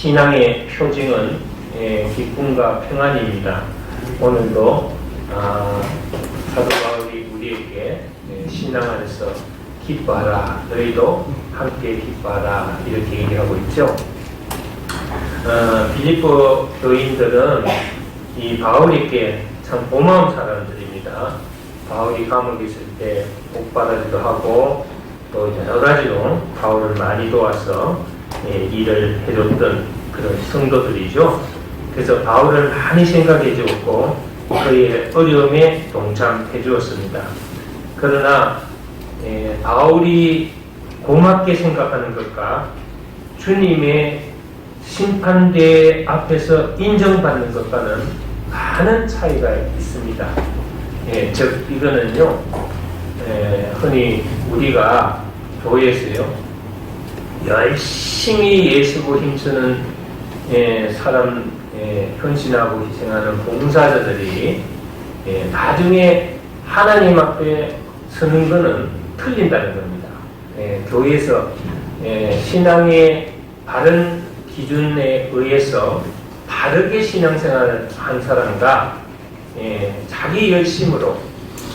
신앙의 표징은 기쁨과 평안입니다. 오늘도 사도 바울이 우리에게 신앙 안에서 기뻐하라, 너희도 함께 기뻐하라 이렇게 얘기하고 있죠. 빌립보 교인들은 이 바울에게 참 고마운 사람들입니다. 바울이 감옥에 있을 때 복받아주기도 하고 또 여러 가지로 바울을 많이 도와서 일을 해줬던 그런 성도들이죠. 그래서 바울을 많이 생각해 주었고 그의 어려움에 동참해 주었습니다. 그러나 바울이 고맙게 생각하는 것과 주님의 심판대 앞에서 인정받는 것과는 많은 차이가 있습니다. 즉 이거는요, 흔히 우리가 교회에서요 열심히 예수고 힘쓰는 사람, 헌신하고 희생하는 봉사자들이 나중에 하나님 앞에 서는 것은 틀린다는 겁니다. 교회에서 신앙의 바른 기준에 의해서 바르게 신앙생활을 한 사람과 자기 열심으로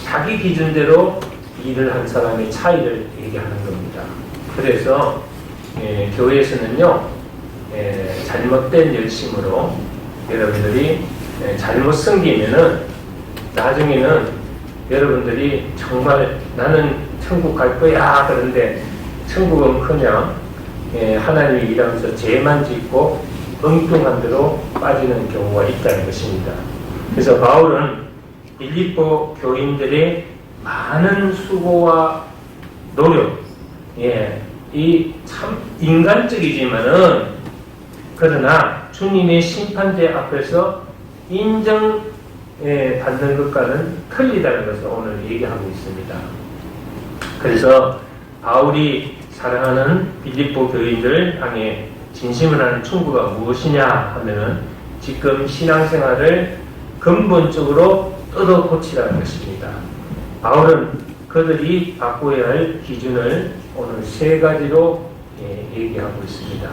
자기 기준대로 일을 한 사람의 차이를 얘기하는 겁니다. 그래서 교회에서는요 잘못된 열심으로 여러분들이 잘못 섬기면은 나중에는 여러분들이 정말 나는 천국 갈 거야 그런데 천국은 그냥 하나님이 일하면서 죄만 짓고 엉뚱한 대로 빠지는 경우가 있다는 것입니다. 그래서 바울은 빌립보 교인들의 많은 수고와 노력, 이 참 인간적이지만은 그러나 주님의 심판대 앞에서 인정받는 것과는 틀리다는 것을 오늘 얘기하고 있습니다. 그래서 바울이 사랑하는 빌립보 교인들을 향해 진심을 하는 충고가 무엇이냐 하면은 지금 신앙생활을 근본적으로 뜯어 고치라는 것입니다. 바울은 그들이 바꿔야 할 기준을 오늘 세 가지로 얘기하고 있습니다.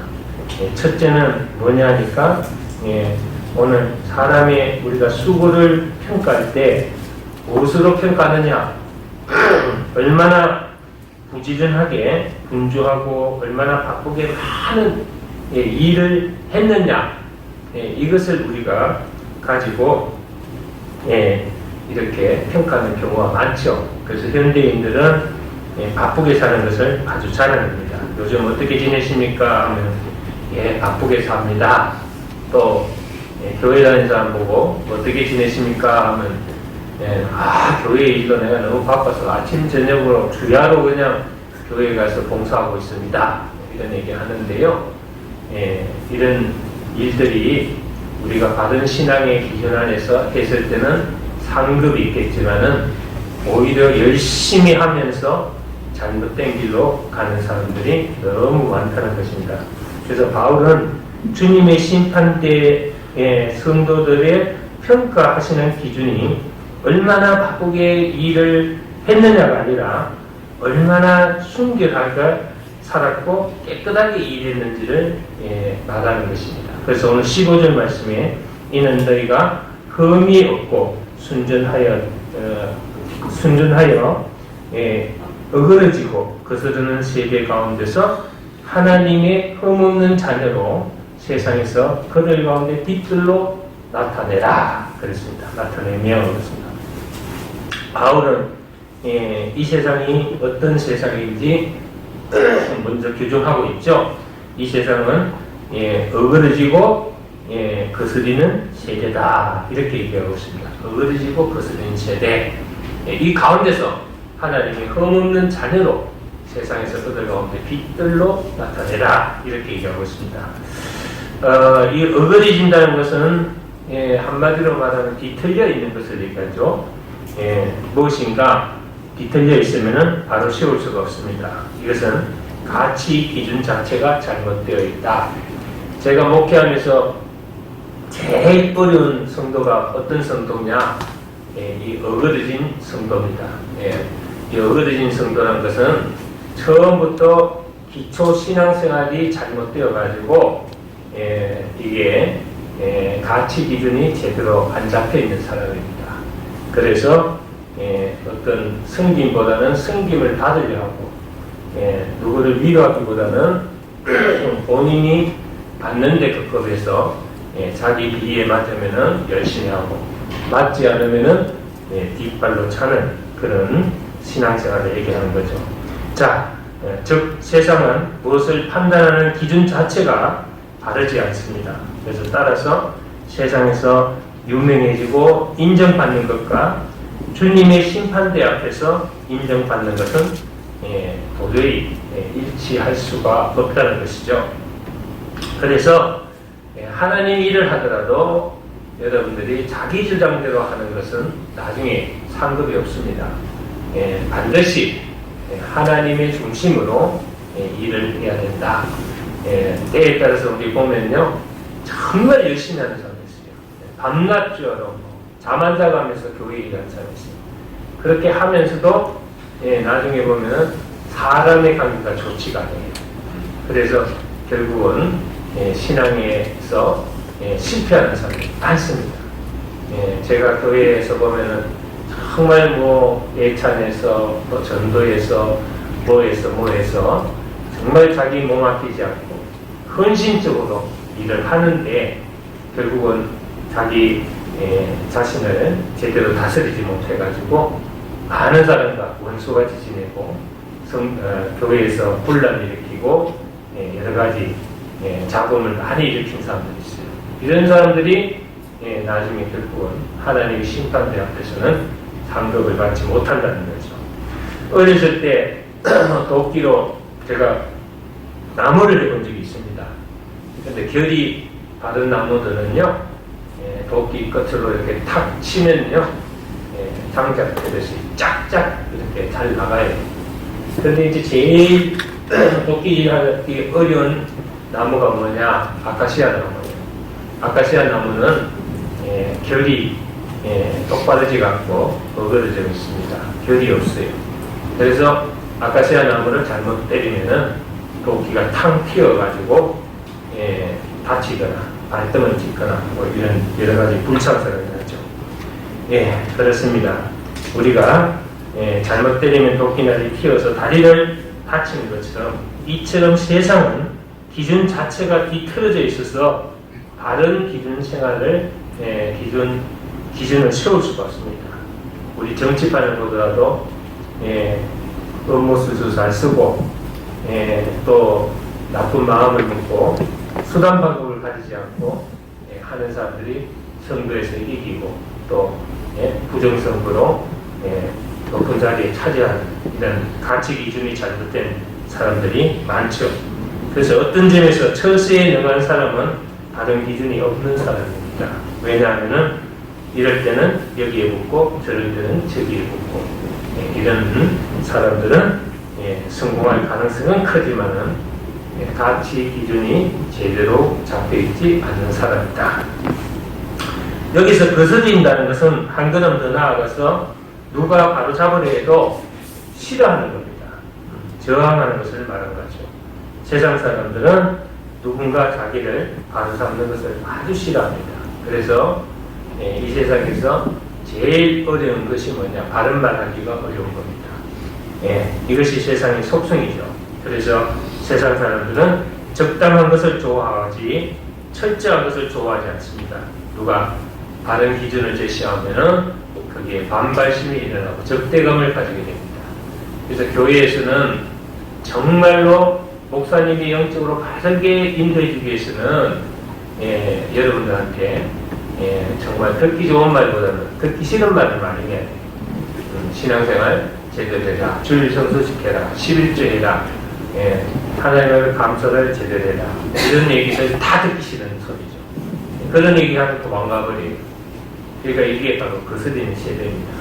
첫째는 뭐냐 하니까 오늘 사람의 우리가 수고를 평가할 때 무엇으로 평가하느냐 얼마나 부지런하게 분주하고 얼마나 바쁘게 많은 일을 했느냐 이것을 우리가 가지고 이렇게 평가하는 경우가 많죠. 그래서 현대인들은 바쁘게 사는 것을 아주 잘합니다. 요즘 어떻게 지내십니까? 하면 바쁘게 삽니다. 또 교회 다니는 사람 보고 어떻게 지내십니까? 하면 교회 일로 내가 너무 바빠서 아침 저녁으로 주야로 그냥 교회에 가서 봉사하고 있습니다. 이런 얘기 하는데요. 이런 일들이 우리가 바른 신앙의 기준 안에서 했을 때는 상급이 있겠지만은 오히려 열심히 하면서 잘못된 길로 가는 사람들이 너무 많다는 것입니다. 그래서 바울은 주님의 심판대의 성도들의 평가하시는 기준이 얼마나 바쁘게 일을 했느냐가 아니라 얼마나 순결하게 살았고 깨끗하게 일했는지를 말하는 것입니다. 그래서 오늘 15절 말씀에 이는 너희가 흠이 없고 순전하여 어그러지고 거스르는 세대 가운데서 하나님의 흠없는 자녀로 세상에서 그들 가운데 빛들로 나타내라 그랬습니다. 나타내며 그랬습니다. 바울은 이 세상이 어떤 세상인지 먼저 규정하고 있죠. 이 세상은 어그러지고 거스리는 세대다 이렇게 얘기하고 있습니다. 어그러지고 거스리는 세대, 이 가운데서 하나님의 흠없는 자녀로 세상에서 그들 가운데 빛들로 나타내라 이렇게 얘기하고 있습니다. 이 어그러진다는 것은 한마디로 말하면 뒤틀려 있는 것을 얘기하죠. 무엇인가 뒤틀려 있으면 바로 세울 수가 없습니다. 이것은 가치 기준 자체가 잘못되어 있다. 제가 목회하면서 제일 어려운 성도가 어떤 성도냐? 이 어그러진 성도입니다. 이 어그러진 성도라는 것은 처음부터 기초 신앙생활이 잘못되어 가지고 이게 가치 기준이 제대로 안 잡혀 있는 사람입니다. 그래서 어떤 승김보다는 승김을 받으려 하고 누구를 위로하기보다는 본인이 받는 데 급급해서 자기 비위에 맞으면은 열심히 하고 맞지 않으면은 뒷발로 차는 그런 신앙생활을 얘기하는 거죠. 자, 즉 세상은 무엇을 판단하는 기준 자체가 바르지 않습니다. 그래서 따라서 세상에서 유명해지고 인정받는 것과 주님의 심판대 앞에서 인정받는 것은 도저히 일치할 수가 없다는 것이죠. 그래서 하나님 일을 하더라도 여러분들이 자기 주장대로 하는 것은 나중에 상급이 없습니다. 반드시 하나님의 중심으로 일을 해야 된다. 때에 따라서 우리 보면요, 정말 열심히 하는 사람이 있어요. 밤낮 주어로 잠 안 자가면서 교회 일하는 사람이 있어요. 그렇게 하면서도 나중에 보면은 사람의 관계가 좋지가 않아요. 그래서 결국은 신앙에서 실패하는 사람이 많습니다. 제가 교회에서 보면은 정말 예찬에서 또 전도에서 뭐해서 정말 자기 몸 아끼지 않고 헌신적으로 일을 하는데 결국은 자기 자신을 제대로 다스리지 못해가지고 많은 사람과 원수같이 지내고 교회에서 분란을 일으키고 여러 가지 잡음을 많이 일으킨 사람들이 있어요. 이런 사람들이 나중에 결국은 하나님의 심판대 앞에서는 상급을 받지 못한다는 거죠. 어렸을 때 도끼로 제가 나무를 해본 적이 있습니다. 근데 결이 바른 나무들은요, 도끼 끝으로 이렇게 탁 치면요, 장작 되듯이 짝짝 이렇게 잘 나가요. 그런데 이제 제일 도끼질하기 어려운 나무가 뭐냐? 아카시아 나무예요. 아카시아 나무는 결이 똑바르지가 않고 어그러져 있습니다. 결이 없어요. 그래서 아카시아 나무를 잘못 때리면은 도끼가 탕 튀어가지고 다치거나 발등을 찍거나 이런 여러 가지 불상사를 하죠. 그렇습니다. 우리가 잘못 때리면 도끼날이 튀어서 다리를 다치는 것처럼 이처럼 세상은 기준 자체가 뒤틀어져 있어서 바른 기준 생활을 기준을 세울 수가 없습니다. 우리 정치판을 보더라도 업무수수 잘 쓰고 또 나쁜 마음을 먹고 수단 방법을 가지지 않고 하는 사람들이 선거에서 이기고 또 부정선거로 높은 자리에 차지하는 이런 가치 기준이 잘못된 사람들이 많죠. 그래서 어떤 점에서 처세에 능한 사람은 다른 기준이 없는 사람입니다. 왜냐하면은 이럴 때는 여기에 붙고 저럴 때는 저기에 붙고 이런 사람들은 성공할 가능성은 크지만은 가치 기준이 제대로 잡혀있지 않는 사람이다. 여기서 거스린다는 것은 한 걸음 더 나아가서 누가 바로 잡으려 해도 싫어하는 겁니다. 저항하는 것을 말하는 거죠. 세상 사람들은 누군가 자기를 바로 잡는 것을 아주 싫어합니다. 그래서 이 세상에서 제일 어려운 것이 뭐냐? 바른 말 하기가 어려운 겁니다. 이것이 세상의 속성이죠. 그래서 세상 사람들은 적당한 것을 좋아하지 철저한 것을 좋아하지 않습니다. 누가 바른 기준을 제시하면은 거기에 반발심이 일어나고 적대감을 가지게 됩니다. 그래서 교회에서는 정말로 목사님이 영적으로 바르게 인도해 주기 위해서는 여러분들한테 정말 듣기 좋은 말보다는 듣기 싫은 말을 많이 해야 돼요. 신앙생활 제대로 해라, 주일 성수시켜라, 11조 해라, 하나님의 감사를 제대로 해라, 이런 얘기를 다 듣기 싫은 소리죠. 그런 얘기하면 도망가버려요. 그러니까 이게 바로 거스리는 세대입니다.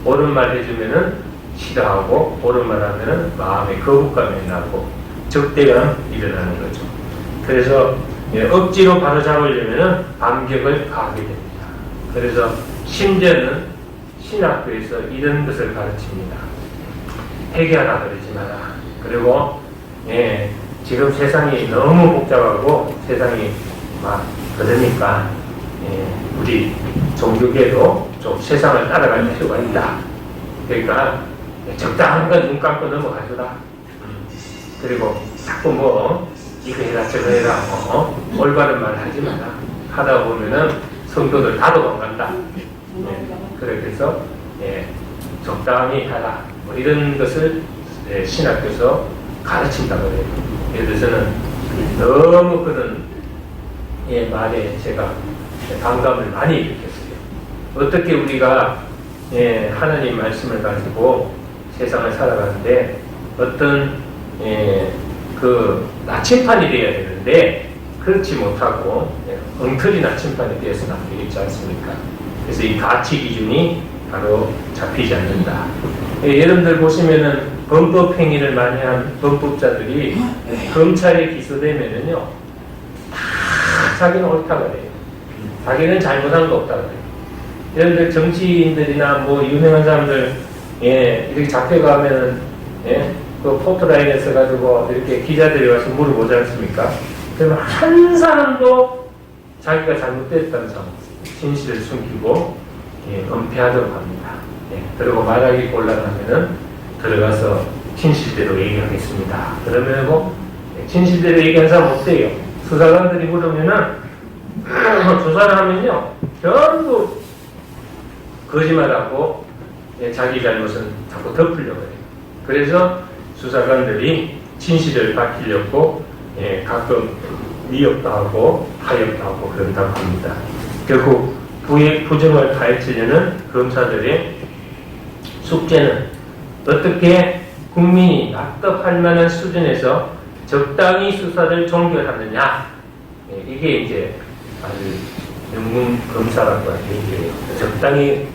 옳은 말 해주면은 싫어하고 옳은 말 하면은 마음에 거부감이 나고 적대감 일어나는 거죠. 그래서 억지로 바로 잡으려면은 반격을 가하게 됩니다. 그래서 심지어는 신학교에서 이런 것을 가르칩니다. 회개하라 그러지 마라. 그리고 지금 세상이 너무 복잡하고 세상이 막 그러니까 우리 종교계도 좀 세상을 따라갈 필요가 있다. 그러니까 적당한 건 눈 감고 넘어가줘라. 그리고 자꾸 뭐 이거 해라 저거 해라 올바른 말 하지 마라. 하다 보면은 성도들 다 도망간다. 그렇게 해서 적당히 하라. 뭐 이런 것을 신학교에서 가르친다고 해요. 예를 들어서는 너무 그런 말에 제가 반감을 많이 일으켰어요. 어떻게 우리가 하나님 말씀을 가지고 세상을 살아가는데 어떤 그 나침판이 되어야 되는데 그렇지 못하고 엉터리 나침판이 되어서는 안 되겠지 않습니까? 그래서 이 가치 기준이 바로 잡히지 않는다. 여러분들 보시면은 범법 행위를 많이 한 범법자들이 검찰에 기소되면은요 다 자기는 옳다고 그래요. 자기는 잘못한 거 없다고 그래요. 여러분들 정치인들이나 뭐 유명한 사람들 이렇게 잡혀가면은 그 포토라인에 써가지고 이렇게 기자들이 와서 물어보지 않습니까? 그러면 한 사람도 자기가 잘못됐다는 점, 진실을 숨기고 은폐하도록 합니다. 그리고 말하기 곤란하면은 들어가서 진실대로 얘기하겠습니다. 그러면 뭐 진실대로 얘기한 사람 없대요. 수사관들이 물으면은 조사를 하면요 전부 거짓말하고 자기 잘못은 자꾸 덮으려고 해요. 그래서 수사관들이 진실을 밝히려고 가끔 미역도 하고 하역도 하고 그런다고 합니다. 결국 부정을 파헤치려는 검사들의 숙제는 어떻게 국민이 납득할 만한 수준에서 적당히 수사를 종결하느냐. 이게 이제 아주 영문 검사라고 하는 얘기예요. 적당히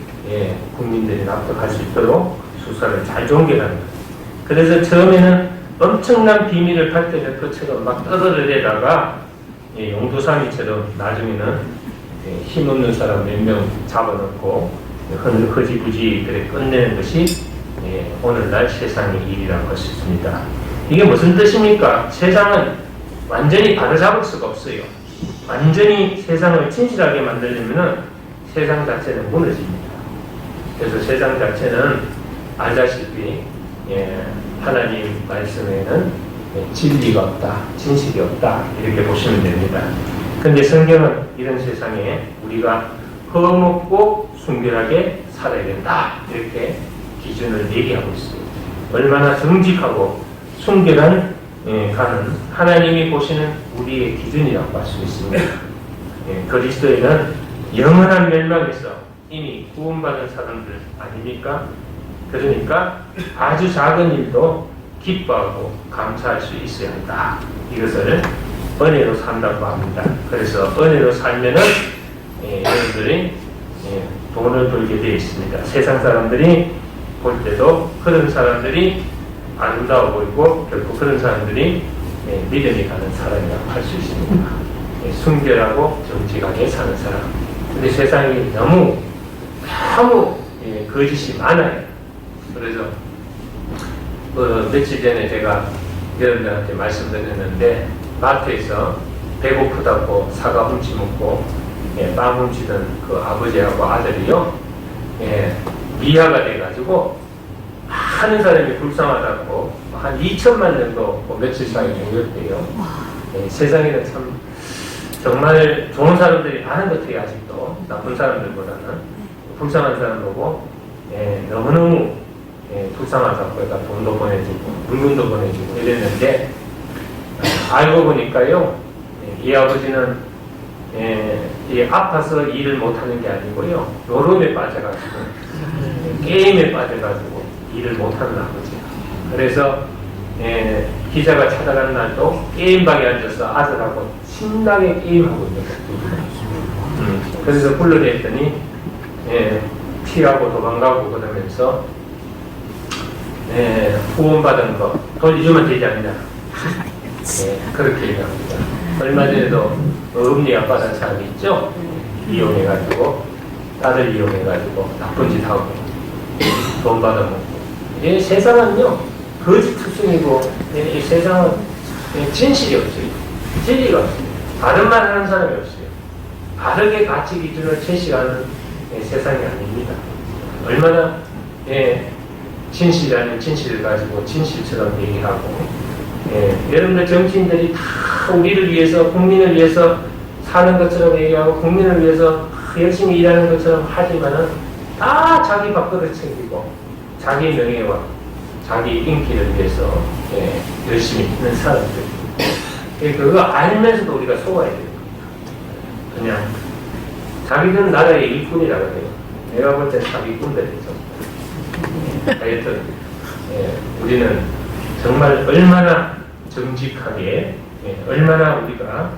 국민들이 납득할 수 있도록 수사를 잘 종결하는 것. 그래서 처음에는 엄청난 비밀을 밝혀낼 것처럼 막 떠들어대다가 용두사미처럼 나중에는 힘없는 사람 몇 명 잡아놓고 허지부지 그래 끝내는 것이 오늘날 세상의 일이라고 할 수 있습니다. 이게 무슨 뜻입니까? 세상은 완전히 바로잡을 수가 없어요. 완전히 세상을 진실하게 만들려면 세상 자체는 무너집니다. 그래서 세상 자체는 알다시피 하나님 말씀에는 진리가 없다, 진실이 없다 이렇게 보시면 됩니다. 그런데 성경은 이런 세상에 우리가 허먹고 순결하게 살아야 된다 이렇게 기준을 얘기하고 있습니다. 얼마나 정직하고 순결한 가는 하나님이 보시는 우리의 기준이라고 할 수 있습니다. 그리스도인은 영원한 멸망에서 이미 구원받은 사람들 아닙니까? 그러니까 아주 작은 일도 기뻐하고 감사할 수 있어야 한다. 이것을 은혜로 산다고 합니다. 그래서 은혜로 살면은 여러분들이 돈을 벌게 되어 있습니다. 세상 사람들이 볼 때도 그런 사람들이 아름다워 보이고 결국 그런 사람들이 믿음이 가는 사람이라고 할 수 있습니다. 순결하고 정직하게 사는 사람. 근데 세상이 너무 거짓이 많아요. 그래서 며칠 전에 제가 여러분들한테 말씀드렸는데 마트에서 배고프다고 사과 훔치 먹고 빵 훔치던 그 아버지하고 아들이요 미아가 돼가지고 많은 사람이 불쌍하다고 한 2천만 정도 며칠 사이에 모였대요. 세상에는 참 정말 좋은 사람들이 많은 것 같아요. 아직도 나쁜 사람들보다는 불쌍한 사람 보고 너무너무 불쌍하다고 해서 돈도 보내주고 물건도 보내주고 이랬는데 알고 보니까요 이 아버지는 아파서 일을 못하는 게 아니고요 요름에 빠져가지고 게임에 빠져가지고 일을 못하는 아버지야. 그래서 기자가 찾아간 날도 게임방에 앉아서 아들하고 신나게 게임하고 있는 거예요. 그래서 불러냈더니 피하고 도망가고 그러면서 후원받은 거 돌려주면 되지 않냐. 그렇게 얘기합니다. 얼마 전에도 어금니 아빠라는 사람이 있죠. 이용해가지고 딸을 이용해가지고 나쁜 짓 하고 돈 받아먹고. 세상은요 거짓 투성이고 이 세상은 진실이 없어요. 진리가 없어요. 바른 말 하는 사람이 없어요. 바르게 가치 기준을 제시하는 세상이 아닙니다. 얼마나 진실 아닌 진실을 가지고 진실처럼 얘기하고 여러분들 정치인들이 다 우리를 위해서 국민을 위해서 사는 것처럼 얘기하고 국민을 위해서 열심히 일하는 것처럼 하지만은 다 자기 밥그릇 챙기고 자기 명예와 자기 인기를 위해서 열심히 있는 사람들. 그거 알면서도 우리가 속아야 돼요. 그냥 자기들은 나라의 일꾼이라고 해요. 내가 볼 때 사기꾼들이죠. 하여튼 우리는 정말 얼마나 정직하게 얼마나 우리가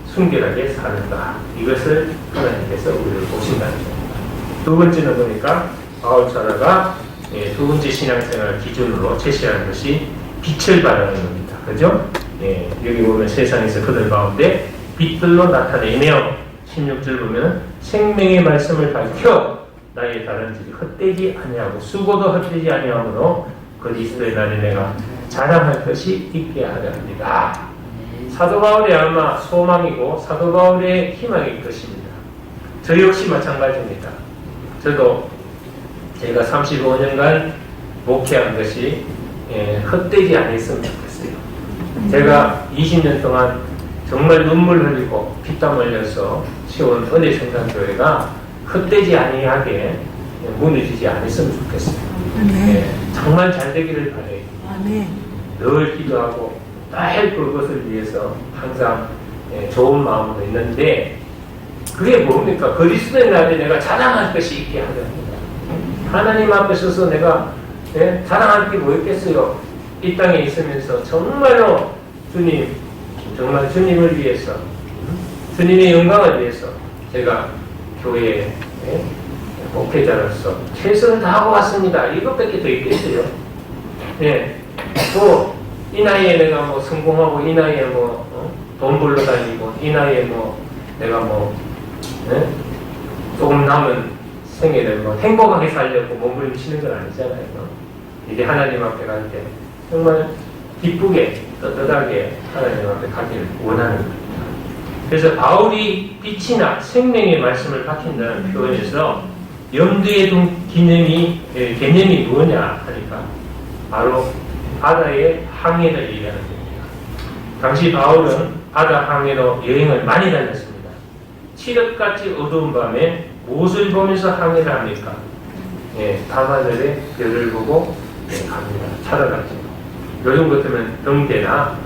순결하게 사는가 이것을 하나님께서 우리를 보신다는 겁니다. 두 번째는 보니까 바울사라가 두 번째 신앙생활 기준으로 제시하는 것이 빛을 발하는 겁니다. 그죠? 여기 보면 세상에서 그들 가운데 빛들로 나타내며 16절 보면 생명의 말씀을 밝혀 나의 다른질이 헛되지 아니하고 수고도 헛되지 아니하므로 그리스도의 날에 내가 자랑할 것이 있게 하려 합니다. 사도 바울의 아마 소망이고 사도 바울의 희망일 것입니다. 저 역시 마찬가지입니다. 저도 제가 35년간 목회한 것이 헛되지 않았으면 좋겠어요. 제가 20년 동안 정말 눈물 흘리고 피땀 흘려서 세운 은혜 성산교회가 헛되지 아니하게 무너지지 않았으면 좋겠어요. 정말 잘 되기를 바라요. 늘 기도하고 늘 그것을 위해서 항상 좋은 마음으로 있는데 그게 뭡니까? 그리스도의 날에 내가 자랑할 것이 있게 하려 합니다. 하나님 앞에 서서 내가 자랑할 게 뭐 있겠어요? 이 땅에 있으면서 정말로 주님, 정말 주님을 위해서 주님의 영광을 위해서 제가 교회에 목회자로서 최선을 다하고 왔습니다. 이것밖에 더 있겠어요? 또 이 나이에 내가 뭐 성공하고 이 나이에 뭐 돈 벌러 다니고 이 나이에 뭐 내가 뭐 조금 남은 생애를 뭐 행복하게 살려고 몸부림치는 건 아니잖아요. 이제 하나님 앞에 갈 때 정말 기쁘게 떳떳하게 하나님 앞에 가기를 원하는 겁니다. 그래서 바울이 빛이나 생명의 말씀을 밝힌다는 표현에서 염두에 둔 개념이 뭐냐 하니까 바로 바다의 항해를 얘기하는 겁니다. 당시 바울은 바다 항해로 여행을 많이 다녔습니다. 칠흑같이 어두운 밤에 무엇을 보면서 항해를 합니까? 밤하늘에 별을 보고 갑니다. 찾아갔죠. 요즘 같으면 등대나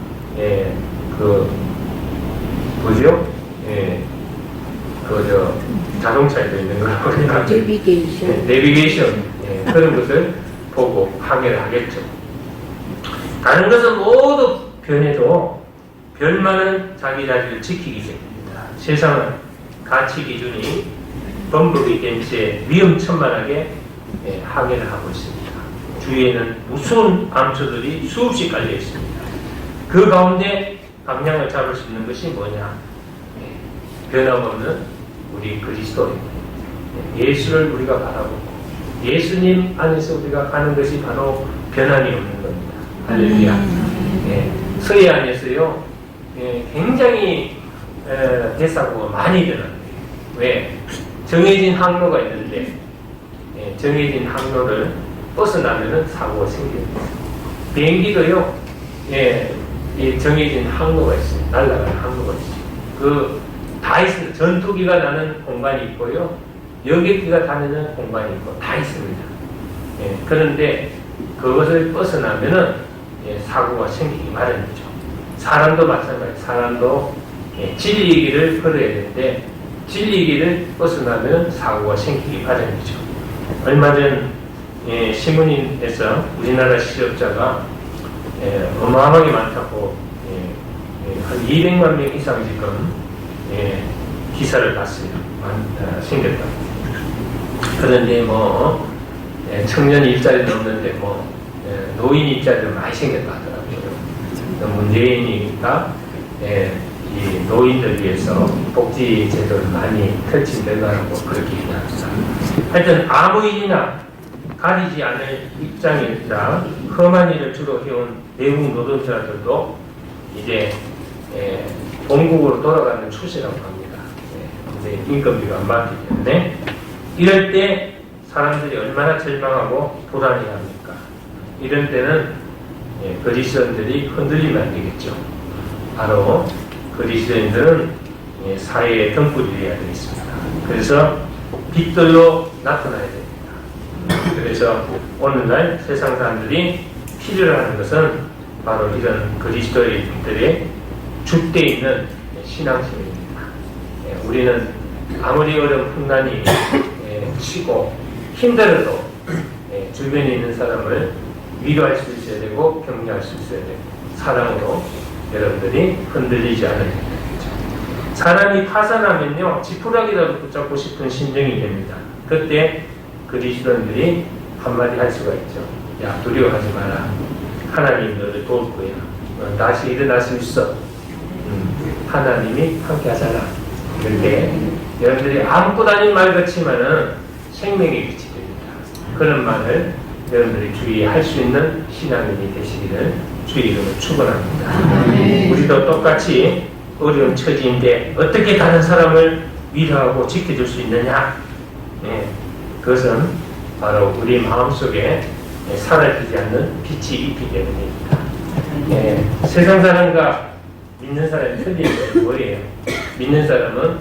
자동차에도 있는 거라고 내비게이션 그런 것을 보고 항해를 하겠죠. 다른 것은 모두 변해도 별만은 자기 자리를 지키기 때문입니다. 세상은 가치 기준이 범벅이 된 채 위험천만하게 항해를 하고 있습니다. 주위에는 무서운 암초들이 수없이 깔려 있습니다. 그 가운데 방향을 잡을 수 있는 것이 뭐냐? 변함없는 우리 그리스도입니다. 예수를 우리가 바라보고 예수님 안에서 우리가 가는 것이 바로 변함이 없는 겁니다. 할렐루야. 서해 안에서요 굉장히 대사고가 많이 일어납니다. 왜? 정해진 항로가 있는데 정해진 항로를 벗어나면은 사고가 생깁니다. 비행기도요 이 정해진 항로가 있어요. 날아가는 항로가 있어요. 다 있습니다. 전투기가 나는 공간이 있고요. 여객기가 다니는 공간이 있고 다 있습니다. 그런데 그것을 벗어나면은 사고가 생기기 마련이죠. 사람도 마찬가지. 사람도 진리의 길을 걸어야 되는데 진리의 길을 벗어나면 사고가 생기기 마련이죠. 얼마 전 신문인에서 우리나라 실업자가 어마어마하게 많다고 한 200만 명 이상 지금 기사를 봤어요. 생겼다. 그런데 뭐 청년 일자리도 없는데 뭐 노인 일자리도 많이 생겼다 하더라고요. 문재인이니까 이 노인들 위해서 복지 제도를 많이 펼친다고 그렇게 얘기합니다. 하여튼 아무 일이나 가리지 않을 입장이라 험한 일을 주로 해온 외국 노동자들도 이제 본국으로 돌아가는 추세라고 합니다. 근데 인건비가 안 받기 때문에 이럴 때 사람들이 얼마나 절망하고 불안해합니까? 이런 때는 그리스도인들이 흔들리면 안 되겠죠. 바로 그리스도인들은 사회에 등불이 되어야 되겠습니다. 그래서 빛들로 나타나야 됩니다. 그래서 오늘날 세상 사람들이 필요로 하는 것은 바로 이런 그리스도인들의 줏대 있는 신앙심입니다. 우리는 아무리 어려운 풍란이 치고 힘들어도 주변에 있는 사람을 위로할 수 있어야 되고 격려할 수 있어야 되고 사랑으로 여러분들이 흔들리지 않으면 되죠. 사람이 파산하면요 지푸라기라도 붙잡고 싶은 심정이 됩니다. 그때 그리스도인들이 한마디 할 수가 있죠. 야, 두려워하지 마라. 하나님 너를 도울 거야. 다시 일어날 수 있어. 하나님이 함께 하잖아. 그런데 여러분들이 아무것도 아닌 말 같지만은 생명의 빛이 됩니다. 그런 말을 여러분들이 주의할 수 있는 신앙인이 되시기를 주의 이름으로 축원합니다. 우리도 똑같이 어려운 처지인데 어떻게 다른 사람을 위로하고 지켜줄 수 있느냐? 그것은 바로 우리 마음속에 사라지지 않는 빛이 있기 때문입니다. 세상 사람과 믿는 사람이 틀린 건 뭐예요? 믿는 사람은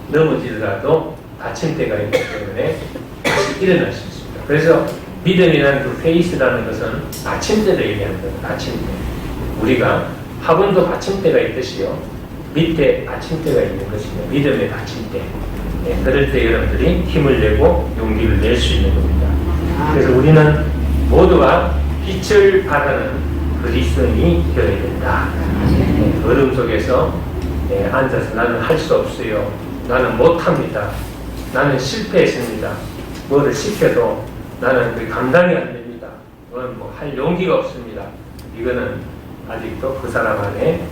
넘어지더라도 받침대가 있기 때문에 다시 일어날 수 있습니다. 그래서 믿음이라는 그 페이스라는 것은 받침대를 얘기하는 거예요. 받침대. 우리가 화분도 받침대가 있듯이요. 밑에 받침대가 있는 것이며 믿음의 받침대. 그럴 때 여러분들이 힘을 내고 용기를 낼 수 있는 겁니다. 그래서 우리는 모두가 빛을 발하는 그리스도인이 되어야 된다. 어둠 속에서 앉아서 나는 할 수 없어요. 나는 못합니다. 나는 실패했습니다. 뭐를 시켜도 나는 그 감당이 안 됩니다. 그건 뭐 할 용기가 없습니다. 이거는 아직도 그 사람 안에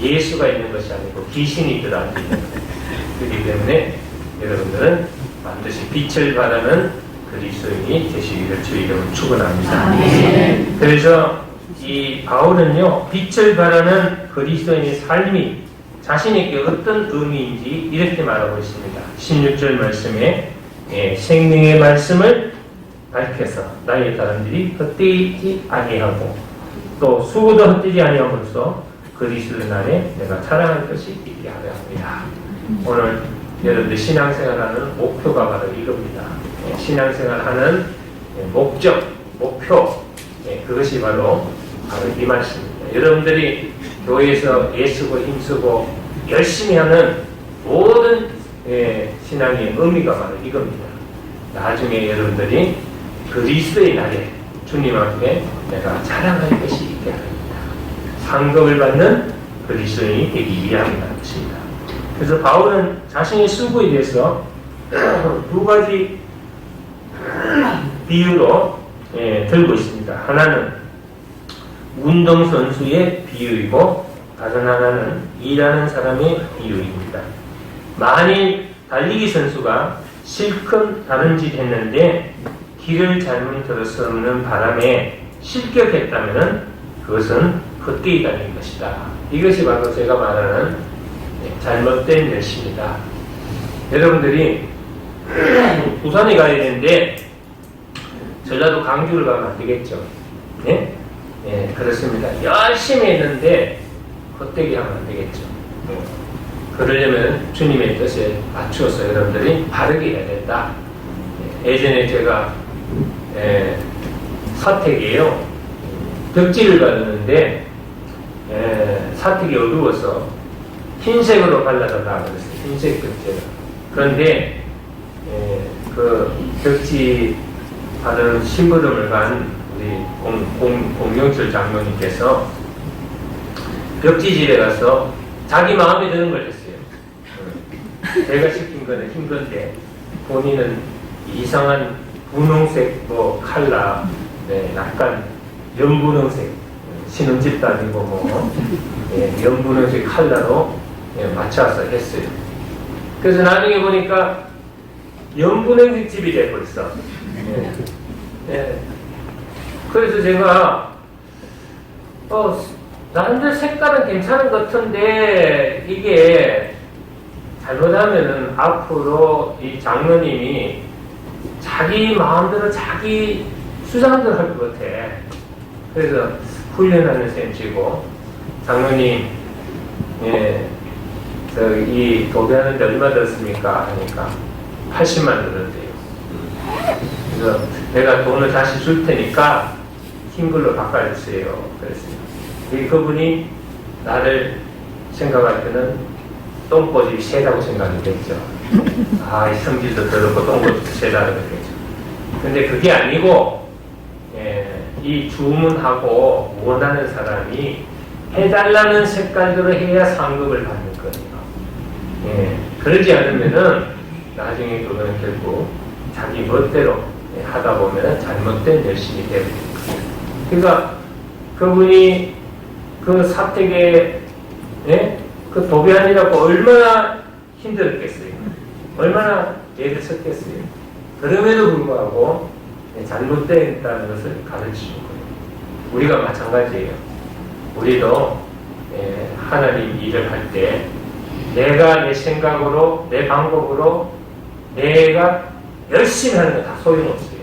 예수가 있는 것이 아니고 귀신이 들어앉아 있는 거예요. 그렇기 때문에 여러분들은 반드시 빛을 발하는 그리스도인이 되시기를 주의 이름으로 축원합니다. 그래서 이 바울은요 빛을 발하는 그리스도인의 삶이 자신에게 어떤 의미인지 이렇게 말하고 있습니다. 16절 말씀에 생명의 말씀을 밝혀서 나의 사람들이 헛되지 아니하고 또 수고도 헛되지 아니함으로써 그리스도 안에 내가 자랑할 것이 있게 하려 합니다. 오늘 여러분들 신앙생활하는 목표가 바로 이겁니다. 신앙생활하는 목적, 목표 그것이 바로 이 말씀입니다. 여러분들이 교회에서 애쓰고 힘쓰고 열심히 하는 모든 신앙의 의미가 바로 이겁니다. 나중에 여러분들이 그리스도의 날에 주님 앞에 내가 자랑할 것이 있게 합니다. 상급을 받는 그리스도인이 되기 위함이라는 것입니다. 그래서 바울은 자신의 수고에 대해서 두 가지 비유로 들고 있습니다. 하나는 운동선수의 비유이고 다른 하나는 일하는 사람의 비유입니다. 만일 달리기 선수가 실컷 다른 짓 했는데 길을 잘못 들어서는 바람에 실격했다면 그것은 헛되이 다닌 것이다. 이것이 바로 제가 말하는 잘못된 열심이다. 여러분들이 부산에 가야 되는데 전라도 강주를 가면 안 되겠죠. 네? 그렇습니다. 열심히 했는데 헛되게 하면 안 되겠죠. 그러려면 주님의 뜻에 맞추어서 여러분들이 바르게 해야 된다. 예전에 제가 사택이에요. 벽지를 바르는데 사택이 어두워서 흰색으로 발라달라 그랬어요. 흰색 벽지를. 그런데 그 벽지 바르는 심부름을 간 우리 공영철 장로님께서 벽지질에 가서 자기 마음에 드는 걸 했어요. 내가 시킨 거는 흰 건데 본인은 이상한 분홍색 컬러, 약간 연분홍색, 신혼집도 아니고 연분홍색 컬러로 맞춰서 했어요. 그래서 나중에 보니까 연분홍색 집이 돼 벌써. 그래서 제가 나름대로 색깔은 괜찮은 것 같은데 이게 잘못하면은 앞으로 이 장로님이 자기 마음대로 자기 주장대로 할 것 같아. 그래서 훈련하는 셈치고 장로님 이 도배하는데 얼마 들었습니까? 하니까 80만 들었대요. 그래서 내가 돈을 다시 줄 테니까 흰 걸로 바꿔주세요. 그랬어요. 그분이 나를 생각할 때는 똥꼬집이 세다고 생각했겠죠. 아, 이 성질도 더럽고 똥꼬집도 세다고 그랬겠죠. 근데 그게 아니고 이 주문하고 원하는 사람이 해달라는 색깔대로 해야 상급을 받는 거예요. 그러지 않으면은 나중에 그거는 결국 자기 멋대로 하다 보면 잘못된 열심이 되는 거예요. 그러니까 그분이 그 사택에 그 도배하느라고 얼마나 힘들었겠어요. 얼마나 애를 썼겠어요. 그럼에도 불구하고 잘못됐다는 것을 가르치는 거예요. 우리가 마찬가지예요. 우리도 하나님 일을 할 때 내가 내 생각으로 내 방법으로 내가 열심히 하는 건 다 소용없어요.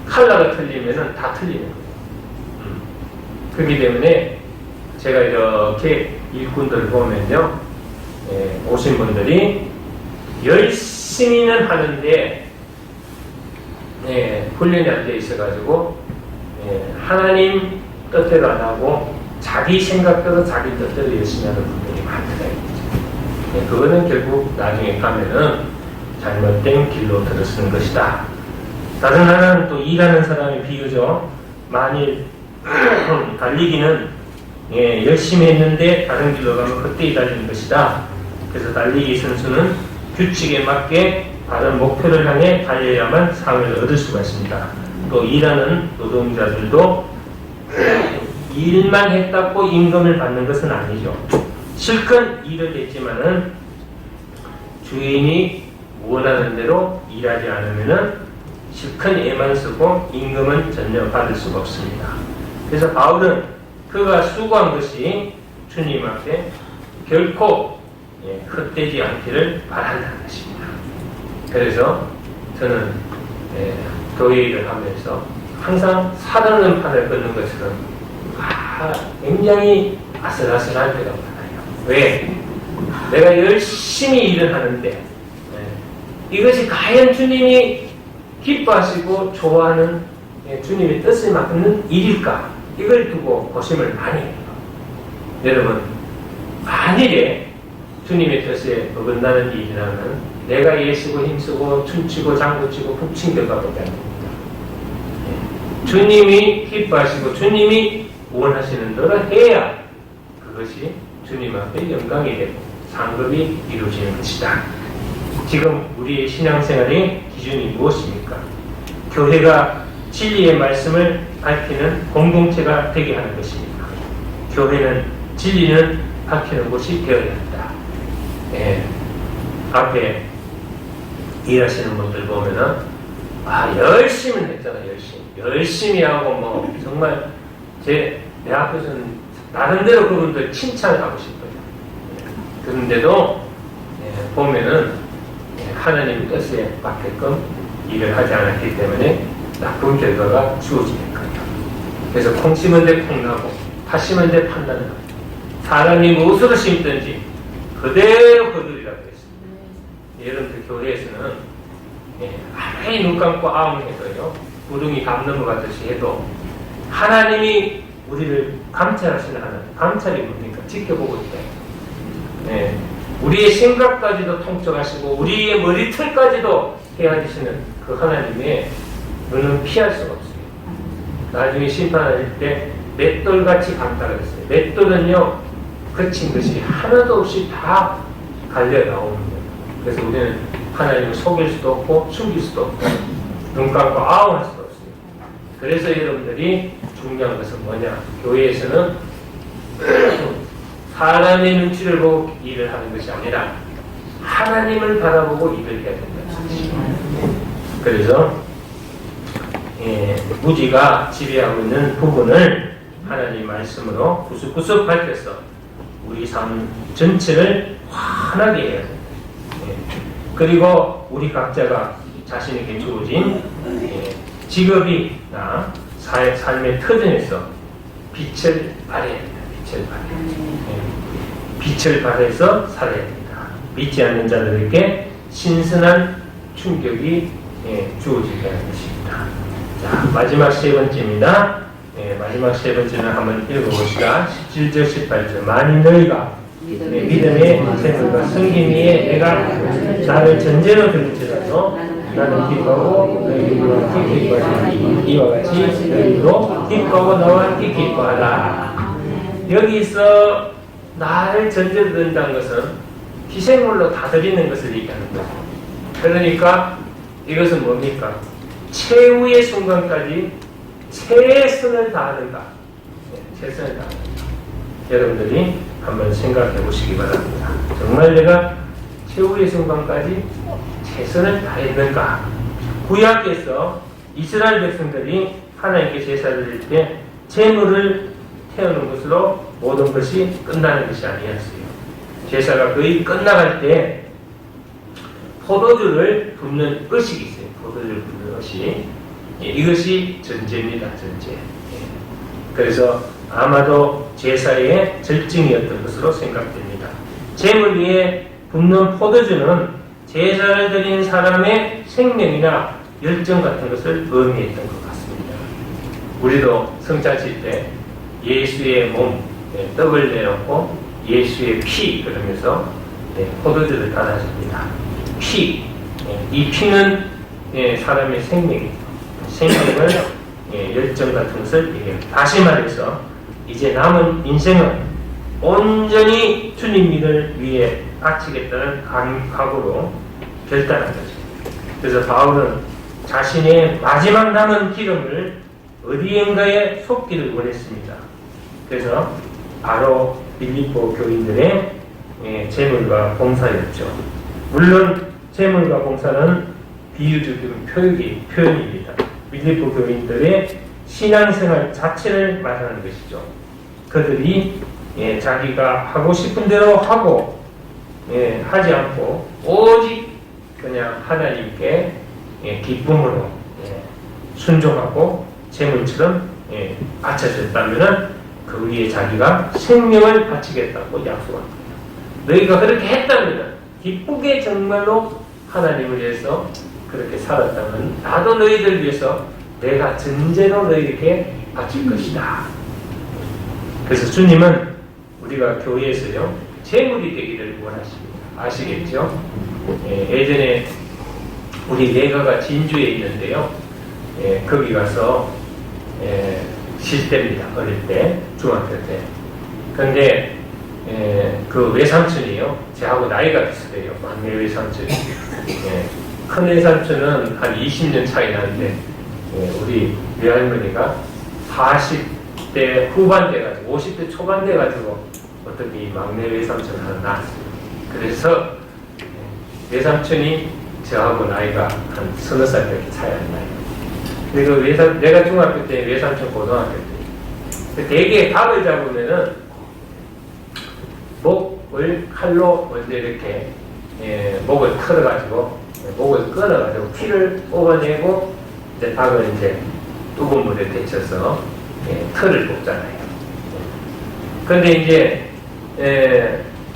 컬러가 틀리면 다 틀리는 거예요. 그렇기 때문에 제가 이렇게 일꾼들 보면요, 오신 분들이 열심히는 하는데 훈련이 안 돼 있어가지고 하나님 뜻대로 안 하고 자기 생각대로 자기 뜻대로 열심히 하는 분들이 많더라고요. 그거는 결국 나중에 가면은 잘못된 길로 들어서는 것이다. 다른 하나는 또 일하는 사람의 비유죠. 만일 달리기는 열심히 했는데 다른 길로 가면 그때 달리는 것이다. 그래서 달리기 선수는 규칙에 맞게 다른 목표를 향해 달려야만 상을 얻을 수가 있습니다. 또 일하는 노동자들도 일만 했다고 임금을 받는 것은 아니죠. 실컷 일을 했지만은 주인이 원하는 대로 일하지 않으면은 실컷 애만 쓰고 임금은 전혀 받을 수가 없습니다. 그래서 바울은 그가 수고한 것이 주님 앞에 결코 헛되지 않기를 바란다는 것입니다. 그래서 저는 교회 일을 하면서 항상 살아있는 판을 걷는 것처럼 굉장히 아슬아슬할 때가 많아요. 왜? 내가 열심히 일을 하는데 이것이 과연 주님이 기뻐하시고 좋아하는 주님의 뜻에 맞는 일일까? 이걸 두고 고심을 많이 해요. 여러분, 만일에 주님의 뜻에 어긋나는 일이라면 내가 예시고 힘쓰고 춤추고 장구치고 북친 결과밖에 안 됩니다. 주님이 기뻐하시고 주님이 원하시는 대로 해야 그것이 주님 앞에 영광이 되고 상급이 이루어지는 것이다. 지금 우리의 신앙생활의 기준이 무엇입니까? 교회가 진리의 말씀을 밝히는 공동체가 되게 하는 것입니다. 교회는 진리는 밝히는 곳이 되어야 한다. 앞에 일하시는 분들 보면은 열심히 했잖아요. 열심히 하고 뭐 정말 내 앞에서는 나름대로 그분들 칭찬을 하고 싶어요. 그런데도 보면은 하나님 뜻에 맞게끔 일을 하지 않았기 때문에 나쁜 결과가 주어지는 거예요. 그래서 콩 심은 데 콩 나고 파 심은 데 판다는 거예요. 사람이 무엇으로 심든지 그대로 거두리라고 했습니다. 여러분들 교회에서는 아무리 눈 감고 아웅 해도요, 구름이 감 넘어가듯이 해도 하나님이 우리를 감찰하시는 하나님, 감찰이 뭡니까? 지켜보고 있어요. 우리의 생각까지도 통촉하시고 우리의 머리털까지도 헤아리시는 그 하나님의 눈은 피할 수가 없어요. 나중에 심판할 때 맷돌같이 감다가 됐어요. 맷돌은요, 거친 것이 하나도 없이 다 갈려 나오는 거예요. 그래서 우리는 하나님을 속일 수도 없고 숨길 수도 없고 눈 감고 아웅할 수도 없어요. 그래서 여러분들이 중요한 것은 뭐냐? 교회에서는 사람의 눈치를 보고 일을 하는 것이 아니라 하나님을 바라보고 일을 해야 된다는 것입니다. 그래서 무지가 지배하고 있는 부분을 하나님 말씀으로 구석구석 밝혀서 우리 삶 전체를 환하게 해야 됩니다. 그리고 우리 각자가 자신에게 주어진 직업이나 삶의 터전에서 빛을 발해야 됩니다. 빛을 발해서 살아야 됩니다. 믿지 않는 자들에게 신선한 충격이 주어지게 하는 것입니다. 자, 마지막 세 번째입니다. 마지막 세 번째는 한번 읽어봅시다. 17절 18절. 만일 너희가 믿음의 재물과 성김 위에 내가 나를 전제로 들을지라도 나는 기뻐하고 너희도 함께 기뻐하지. 이와 같이 너희도 기뻐하고 나와 함께 기뻐하라. 여기서 나를 전제로 든다는 것은 희생물로 다 드리는 것을 얘기하는 거죠. 그러니까 이것은 뭡니까? 최후의 순간까지 최선을 다하는가? 최선을 다하는가? 여러분들이 한번 생각해 보시기 바랍니다. 정말 내가 최후의 순간까지 최선을 다했는가? 구약에서 이스라엘 백성들이 하나님께 제사를 드릴 때 제물을 태우는 것으로 모든 것이 끝나는 것이 아니었어요. 제사가 거의 끝나갈 때 포도주를 붓는 의식이 있어요. 포도주를 붓는 의식. 이것이 전제입니다. 전제. 그래서 아마도 제사의 절정이었던 것으로 생각됩니다. 제물 위에 붓는 포도주는 제사를 드린 사람의 생명이나 열정 같은 것을 의미했던 것 같습니다. 우리도 성찬식 때 예수의 몸, 떡을 내놓고 예수의 피 그러면서 포도주를 따라줍니다. 피, 이 피는 사람의 생명이죠. 생명을 열정 같은 것을 얘기합니다. 다시 말해서 이제 남은 인생은 온전히 주님을 위해 바치겠다는 각오로 결단한 거죠. 그래서 바울은 자신의 마지막 남은 기름을 어디엔가에 쏟기를 원했습니다. 그래서 바로 빌립보 교인들의 제물과 봉사였죠. 물론 제물과 봉사는 비유적인 표현입니다. 빌립보 교인들의 신앙생활 자체를 말하는 것이죠. 그들이 자기가 하고 싶은 대로 하고 하지 않고 오직 그냥 하나님께 기쁨으로 순종하고 제물처럼 바쳐졌다면 그 위에 자기가 생명을 바치겠다고 약속합니다. 너희가 그렇게 했다면 기쁘게 정말로 하나님을 위해서 그렇게 살았다면 나도 너희들 위해서 내가 전제로 너희에게 바칠 것이다. 그래서 주님은 우리가 교회에서요 제물이 되기를 원하십니다. 아시겠죠? 예전에 우리 내가가 진주에 있는데요. 거기 가서 쉴 때입니다. 어릴 때, 중학교 때. 근데 그 외삼촌이요. 저하고 나이가 비슷해요. 막내 외삼촌이. 큰 외삼촌은 한 20년 차이 나는데 우리 외할머니가 40대 후반 돼가지고 50대 초반 돼가지고 어떻게 이 막내 외삼촌 하나 낳았어요. 그래서 외삼촌이 저하고 나이가 한 30살밖에 차이 안 나요. 그리고 내가 중학교 때 외삼촌 고등학교 때 대개 닭을 잡으면은 목을 칼로 먼저 이렇게 목을 틀어가지고 목을 끊어가지고 피를 뽑아내고 이제 닭을 이제 뜨거운 물에 데쳐서 털을 뽑잖아요. 근데 이제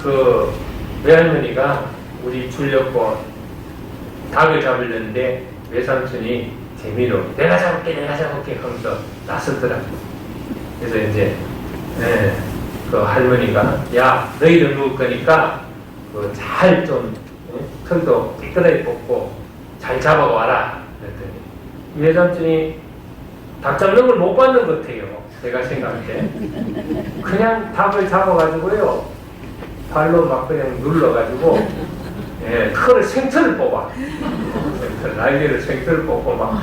그 외할머니가 우리 줄였고 닭을 잡으려는데 외삼촌이 재미로 내가 잡을게 하면서 나섰더라고. 그래서 이제 그 할머니가 야 너희들 먹을 거니까 잘 좀 털도 깨끗하게 뽑고 잘 잡아와라 그랬더니 외삼촌이 닭 잡는 걸 못 봤는 것 같아요. 제가 생각할 때 그냥 닭을 잡아가지고요 발로 막 그냥 눌러가지고 털을 생털을 뽑아 날개를 생털을 뽑고 막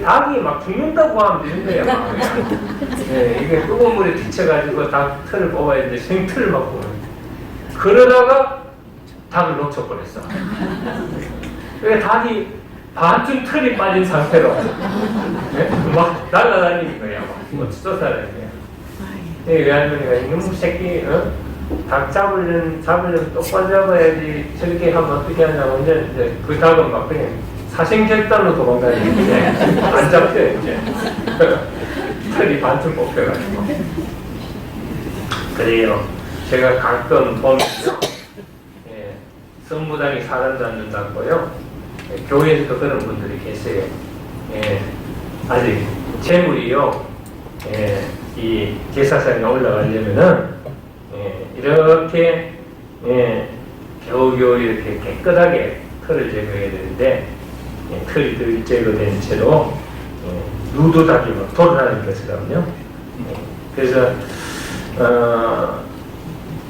닭이 막 죽는다고 하면 되는 거야 막 이게 뜨거운 물에 뒤쳐가지고 닭 털을 뽑아야 되는데 생털을 막 뽑아 그러다가 닭을 놓쳐버렸어. 그러니까 닭이 반쯤 털이 빠진 상태로 막 날아다니는 거야 막 쫓아다니는 거야. 외할머니가 이놈 새끼, 닭 잡으려면 똑바로 잡아야지 저렇게 하면 어떻게 하냐고 이제 그 닭은 막 그냥 사생결단으로 도망다니는데 안 잡혀요 이제. 털이 반쯤 뽑혀가지고. 그래요. 제가 가끔 보면요, 성무당이 사람 잡는다고요. 교회에서도 그런 분들이 계세요. 아직 재물이요, 이 제사상에 올라가려면은 이렇게 겨우겨우 이렇게 깨끗하게 털을 제거해야 되는데, 털이 늘 제거된 채로 누도 닭이 막 돌아다니는 것이거든요. 그래서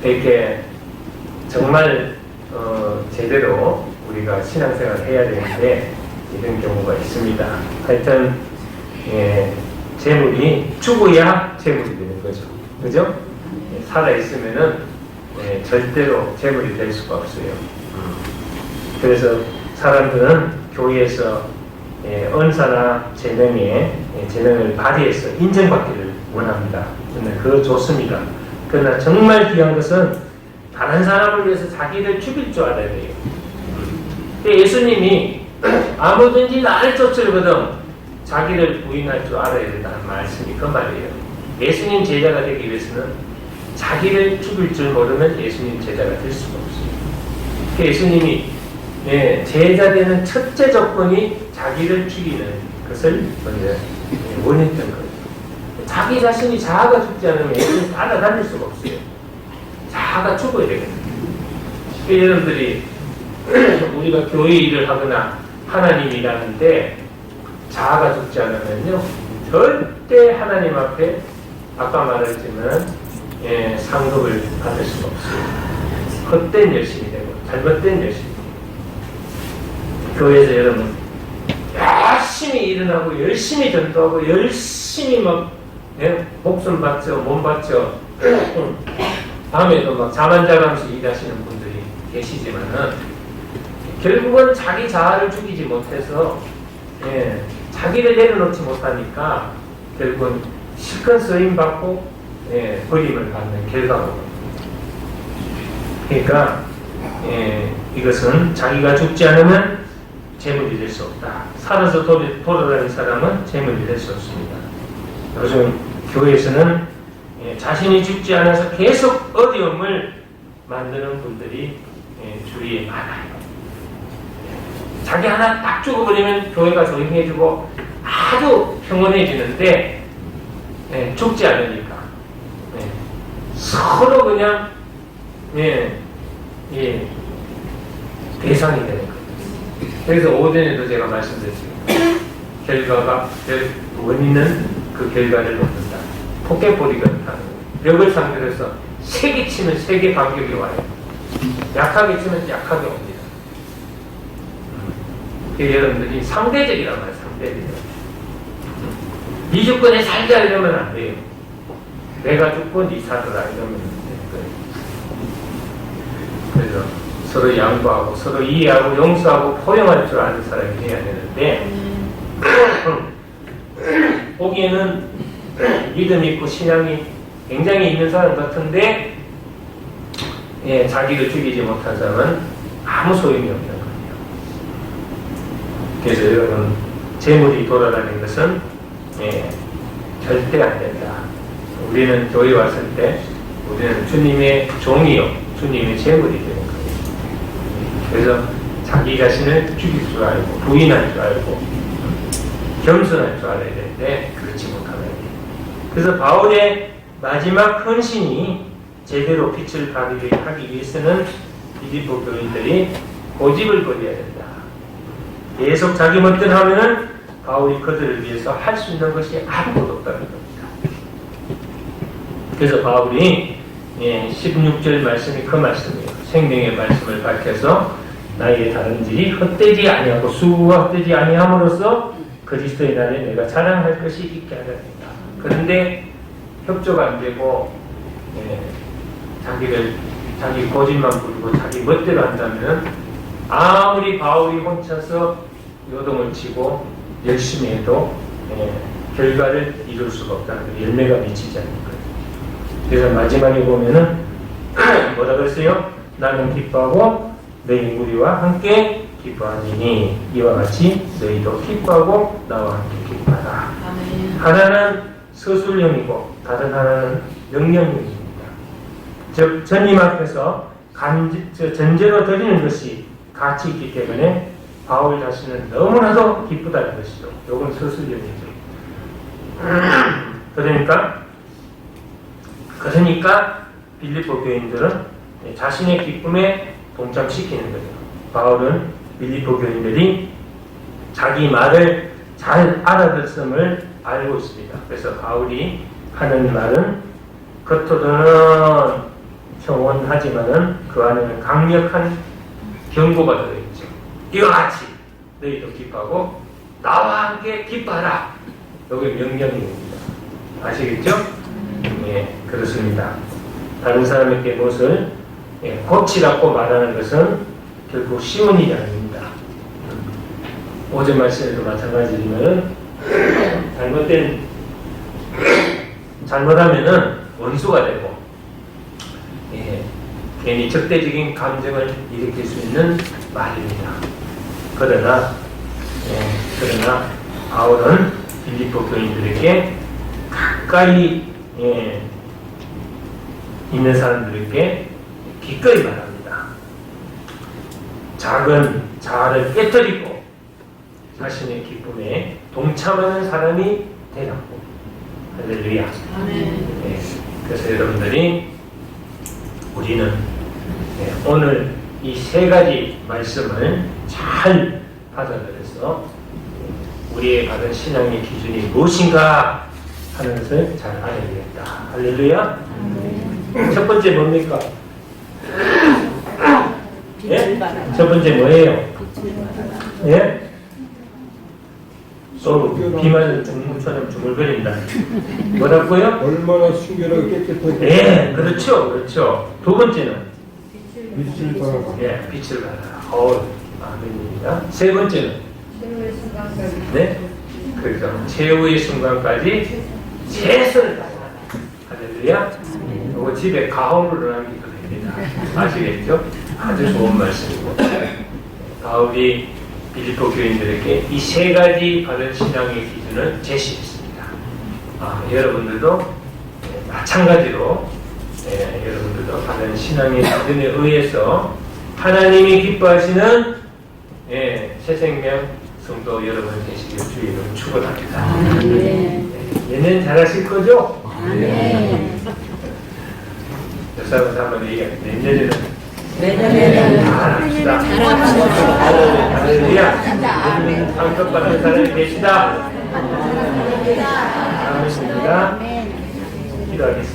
이렇게 정말 제대로 우리가 신앙생활을 해야 되는데 이런 경우가 있습니다. 하여튼 재물이 죽어야 재물이 되는 거죠. 그죠? 살아있으면은 절대로 재물이 될 수가 없어요. 그래서 사람들은 교회에서 은사나 재능을 발휘해서 인정받기를 원합니다. 그거 좋습니다. 그러나 정말 귀한 것은 다른 사람을 위해서 자기를 죽일 줄 알아야 돼요. 예수님이 아무든지 나를 쫓으거든 자기를 부인할 줄 알아야 된다는 말씀이 그 말이에요. 예수님 제자가 되기 위해서는 자기를 죽일 줄 모르면 예수님 제자가 될 수가 없어요. 예수님이 제자 되는 첫째 조건이 자기를 죽이는 것을 먼저 원했던 거예요. 자기 자신이 자아가 죽지 않으면 예수님 따라다닐 수가 없어요. 자아가 죽어야 되거든요. 여러분들이 우리가 교회 일을 하거나 하나님 일하는데 자아가 죽지 않으면요 절대 하나님 앞에 아까 말했지만 상급을 받을 수가 없어요. 헛된 열심이 되고 잘못된 열심이. 교회에서 여러분 열심히 일어나고 열심히 전도하고 열심히 막 목숨 바쳐 몸 바쳐 밤에도 막 잠 안 자면서 일하시는 분들이 계시지만은 결국은 자기 자아를 죽이지 못해서 자기를 내려놓지 못하니까 결국은 실컷 쓰임받고 버림을 받는 결과가 그러니까 이것은 자기가 죽지 않으면 재물이 될 수 없다. 살아서 돌아다니는 사람은 재물이 될 수 없습니다. 요즘 교회에서는 자신이 죽지 않아서 계속 어려움을 만드는 분들이 주위에 많아요. 자기 하나 딱 죽어버리면 교회가 조용해지고 아주 평온해지는데 죽지 않으니까 서로 그냥 대상이 되는 거예요. 그래서 오전에도 제가 말씀드렸습니다. 결과가 원인은 그 결과를 놓는다. 포켓볼이 그렇다는 거예요. 벽을 상대로 해서 세게 치면 세게 반격이 와요. 약하게 치면 약하게 옵니다. 여러분들이 상대적이란 말이에요. 상대적. 이 조건에 살자 이러면 안 돼요. 내가 죽고 네 살아라 이러면 안 돼요. 그래서 서로 양보하고 서로 이해하고 용서하고 포용할 줄 아는 사람이 돼야 되는데 보기에는 믿음 있고 신앙이 굉장히 있는 사람 같은데 자기를 죽이지 못한 사람은 아무 소용이 없는 거예요. 그래서 여러분 재물이 돌아다니는 것은 절대 안 된다. 우리는 교회 왔을 때 우리는 주님의 종이요 주님의 재물이 되는 거예요. 그래서 자기 자신을 죽일 줄 알고 부인할 줄 알고 겸손할 줄 알아야 되는데 그렇지 못하는 거예요. 그래서 바울의 마지막 헌신이 제대로 빛을 발하기 위해서는 빌립보 교인들이 고집을 버려야 된다. 계속 자기 멋대로 하면은 바울이 그들을 위해서 할 수 있는 것이 아무것도 없다는 겁니다. 그래서 바울이 16절 말씀이 그 말씀이에요. 생명의 말씀을 밝혀서 나의 다른 일이 헛되지 아니하고 수고가 헛되지 아니함으로써 그리스도의 날에 내가 자랑할 것이 있게 하려 합니다. 그런데 협조가 안 되고 자기 고집만 부리고 자기 멋대로 한다면 아무리 바울이 혼자서 요동을 치고 열심히 해도 결과를 이룰 수가 없다는 거예요. 열매가 미치지 않는 거예요. 그래서 마지막에 보면은 뭐라 그랬어요? 나는 기뻐하고 너희 무리와 함께 기뻐하니 이와 같이 너희도 기뻐하고 나와 함께 기뻐하라. 하나는 서술형이고 다른 하나는 명령형입니다. 즉 전임 앞에서 전제로 드리는 것이 같이 있기 때문에 바울 자신은 너무나도 기쁘다는 것이죠. 이건 서술형이죠. 그러니까 빌립보 교인들은 자신의 기쁨에 동참시키는 거죠. 바울은 빌립보 교인들이 자기 말을 잘 알아듣음을 알고 있습니다. 그래서 바울이 하는 말은 겉으로는 평온하지만은 그 안에는 강력한 경고가 들어있죠. 이와 같이 너희도 기뻐하고 나와 함께 기뻐하라. 여기 명령입니다. 아시겠죠? 예, 그렇습니다. 다른 사람에게 무엇을 고치라고 말하는 것은 결국 쉬운 일이 아닙니다. 오전 말씀에도 마찬가지지만 잘못하면은 원수가 되고 괜히 적대적인 감정을 일으킬 수 있는 말입니다. 그러나 바울은 빌립보 교인들에게 가까이 있는 사람들에게 기꺼이 말합니다. 작은 자아를 깨뜨리고 자신의 기쁨에 동참하는 사람이 되라고. 할렐루야. 네, 그래서 여러분들이 우리는 오늘 이 세 가지 말씀을 잘 받아들여서 우리의 받은 신앙의 기준이 무엇인가 하는 것을 잘 알아야 되겠다. 할렐루야. 첫 번째 뭡니까? 예? 첫 번째 뭐예요? 예? 비 맞은 중처럼 중얼거린다. 뭐라고요? 얼마나 순결하고 깨끗하게. 예, 그렇죠. 두 번째는 빛을 발하라. 예, 빛을 발하라. 아멘입니다. 세 번째는 네, 그래서 최후의 순간까지 최선을 다하라. 할렐루야. 이거 집에 가호를 남기도 됩니다. 아시겠죠? 아주 좋은 말씀이고 바울이 빌립보 교인들에게 이 세 가지 받은 신앙의 기준을 제시했습니다. 여러분들도 마찬가지로 여러분들도 받은 신앙의 기준에 의해서 하나님이 기뻐하시는 새 생명 성도 여러분 되시길 주의로 축원합니다. 얘는 잘하실 거죠? 여사분 한번 얘기해. 내년에는 잘합시다. 할렐루야. 상급받은 사람이 계시다. 감사합니다. 기도하겠습니다.